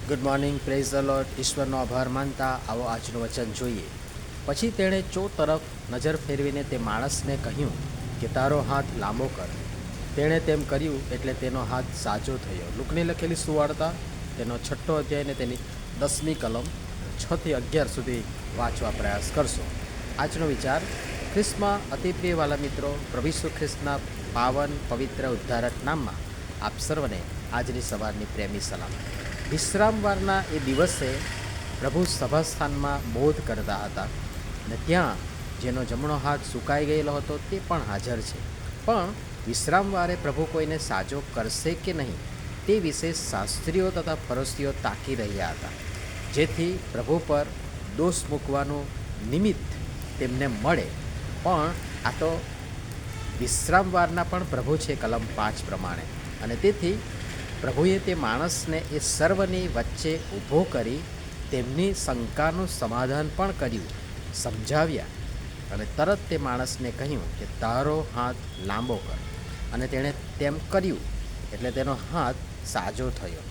Good morning, praise the Lord. ઈશ્વરનો આભાર માનતા આવો આજનું વચન જોઈએ. પછી તેણે તરફ નજર ફેરવીને તે માણસને કહ્યું કે તારો હાથ લાંબો કર. તેણે તેમ કર્યું એટલે તેનો હાથ સાજો થયો. લુકની લખેલી સુવાર્તા તેનો 6 અધ્યાય ને તેની 10મી કલમ 6 થી 11 સુધી વાંચવા પ્રયાસ કરશો. આજનો વિચાર: ખ્રિસ્તમાં અતિ પ્રિયવાલા મિત્રો, પ્રભુ ઈસુ ખ્રિસ્તના પાવન પવિત્ર ઉદ્ધારક નામમાં આપ સર્વને આજની સવારની પ્રેમી સલામ. વિશ્રામવારના એ દિવસે પ્રભુ સભાસ્થાનમાં બોધ કરતા હતા અને ત્યાં જેનો જમણો હાથ સુકાઈ ગયેલો હતો તે પણ હાજર છે. પણ વિશ્રામવારે પ્રભુ કોઈને સાજો કરશે કે નહીં તે વિશે શાસ્ત્રીઓ તથા ફરસીઓ તાકી રહ્યા હતા, જેથી પ્રભુ પર દોષ મૂકવાનું નિમિત્ત તેમને મળે. પણ આ તો વિશ્રામવારના પણ પ્રભુ છે કલમ 5 પ્રમાણે, અને તેથી પ્રભુએ તે માણસને એ સર્વની વચ્ચે ઊભો કરી તેમની શંકાનું સમાધાન પણ કર્યું, સમજાવ્યા, અને તરત તે માણસને કહ્યું કે તારો હાથ લાંબો કર. અને તેણે તેમ કર્યું એટલે તેનો હાથ સાજો થયો.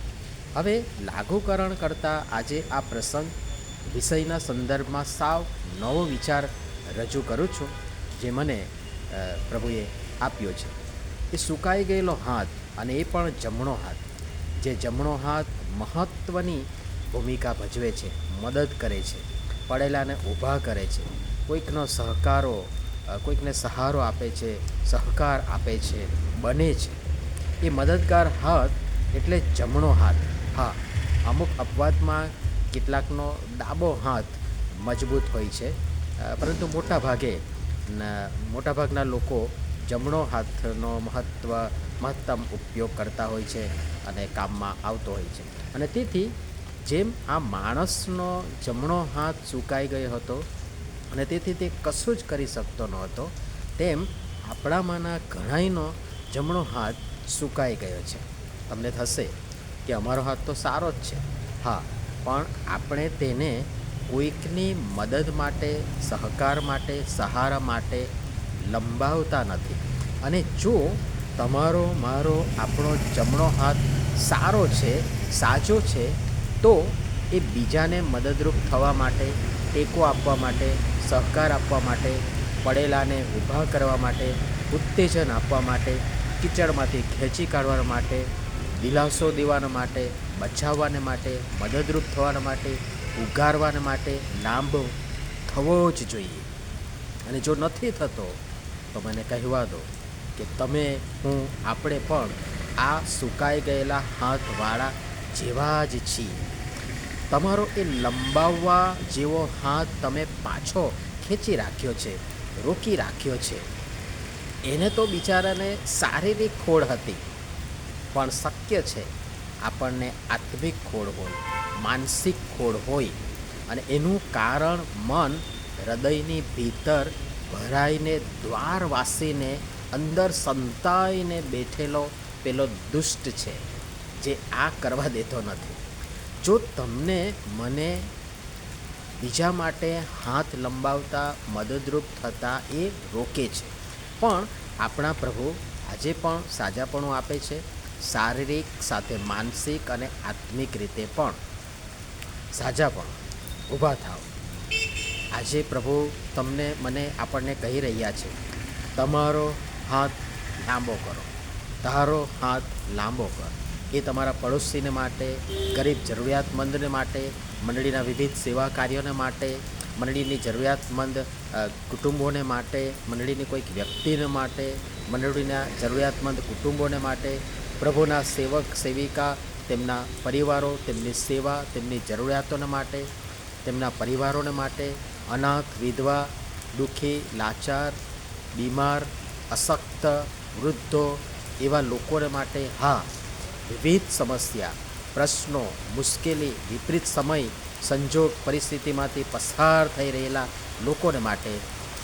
હવે લાગુકરણ કરતાં આજે આ પ્રસંગ વિષયના સંદર્ભમાં સાવ નવો વિચાર રજૂ કરું છું, જે મને પ્રભુએ આપ્યો છે. એ સુકાઈ ગયેલો હાથ, અને એ પણ જમણો હાથ. જે જમણો હાથ મહત્ત્વની ભૂમિકા ભજવે છે, મદદ કરે છે, પડેલાને ઊભા કરે છે, કોઈકને સહારો આપે છે, સહકાર આપે છે, બને છે. એ મદદગાર હાથ એટલે જમણો હાથ. હા, અમુક અપવાદમાં કેટલાકનો ડાબો હાથ મજબૂત હોય છે, પરંતુ મોટાભાગના લોકો જમણો હાથનો મહત્તમ ઉપયોગ કરતા હોય છે અને કામમાં આવતો હોય છે. અને તેથી જેમ આ માણસનો જમણો હાથ સુકાઈ ગયો હતો અને તેથી તે કશું જ કરી શકતો નહોતો, તેમ આપણામાંના ઘણાયનો જમણો હાથ સુકાઈ ગયો છે. તમને થશે કે અમારો હાથ તો સારો જ છે. હા, પણ આપણે તેને કોઈકની મદદ માટે, સહકાર માટે, સહારા માટે લંબાવતા નથી. અને જો તમારો, મારો, આપણો જમણો હાથ સારો છે, સાચો છે, તો એ બીજાને મદદરૂપ થવા માટે, ટેકો આપવા માટે, સહકાર આપવા માટે, પડેલાને ઊભા કરવા માટે, ઉત્તેજન આપવા માટે, કીચડમાંથી ખેંચી કાઢવા માટે, દિલાસો દેવાના માટે, બચાવવાને માટે, મદદરૂપ થવાના માટે, ઉગારવાને માટે લાંબો થવો જ જોઈએ. અને જો નથી થતો તો મને કહેવા દો કે તમે, હું, આપણે પણ આ સુકાઈ ગયેલા હાથવાળા જેવા જ છીએ. તમારો એ લંબાવવા જેવો હાથ તમે પાછો ખેંચી રાખ્યો છે, રોકી રાખ્યો છે. એને તો બિચારાને શારીરિક ખોડ હતી, પણ શક્ય છે આપણને આત્મિક ખોડ હોય, માનસિક ખોડ હોય, અને એનું કારણ મન હૃદયની ભીતર ભરાઈને, દ્વાર વાસીને, અંદર સંતાઈને બેઠેલો પેલો દુષ્ટ છે, જે આ કરવા દેતો નથી. જો તમને, મને બીજા માટે હાથ લંબાવતા, મદદરૂપ થતાં એ રોકે છે. પણ આપણા પ્રભુ આજે પણ સાજાપણું આપે છે, શારીરિક સાથે માનસિક અને આત્મિક રીતે પણ સાજાપણું. ઊભા થાવ. આજે પ્રભુ તમને, મને, આપણને કહી રહ્યા છે, તમારો હાથ લાંબો કરો, તારો હાથ લાંબો કર. એ તમારા પડોશીને માટે, ગરીબ જરૂરિયાતમંદને માટે, મંડળીના વિવિધ સેવા કાર્યોને માટે, મંડળીની જરૂરિયાતમંદ કુટુંબોને માટે, મંડળીની કોઈક વ્યક્તિને માટે, મંડળીના જરૂરિયાતમંદ કુટુંબોને માટે, પ્રભુના સેવક સેવિકા, તેમના પરિવારો, તેમની સેવા, તેમની જરૂરિયાતોને માટે, તેમના પરિવારોને માટે, અનાથ, વિધવા, દુઃખી, લાચાર, બીમાર, અશક્ત, વૃદ્ધો, એવા લોકોને માટે. હા, વિવિધ સમસ્યા, પ્રશ્નો, મુશ્કેલી, વિપરીત સમય, સંજોગ, પરિસ્થિતિમાંથી પસાર થઈ રહેલા લોકોને માટે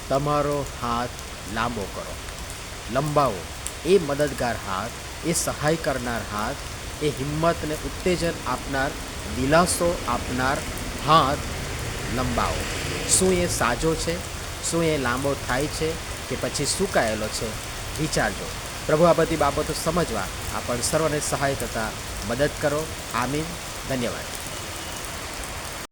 તમારો હાથ લાંબો કરો, લંબાવો. એ મદદગાર હાથ, એ સહાય કરનાર હાથ, એ હિંમતને ઉત્તેજન આપનાર, દિલાસો આપનાર હાથ લંબાવો. શું એ સાજો છે? શું એ લાંબો થાય છે કે પછી સુકાયેલો છે? વિચારજો. પ્રભુ આ બધી બાબતો સમજવા આપણ સર્વને સહાય તથા મદદ કરો. આમીન. ધન્યવાદ.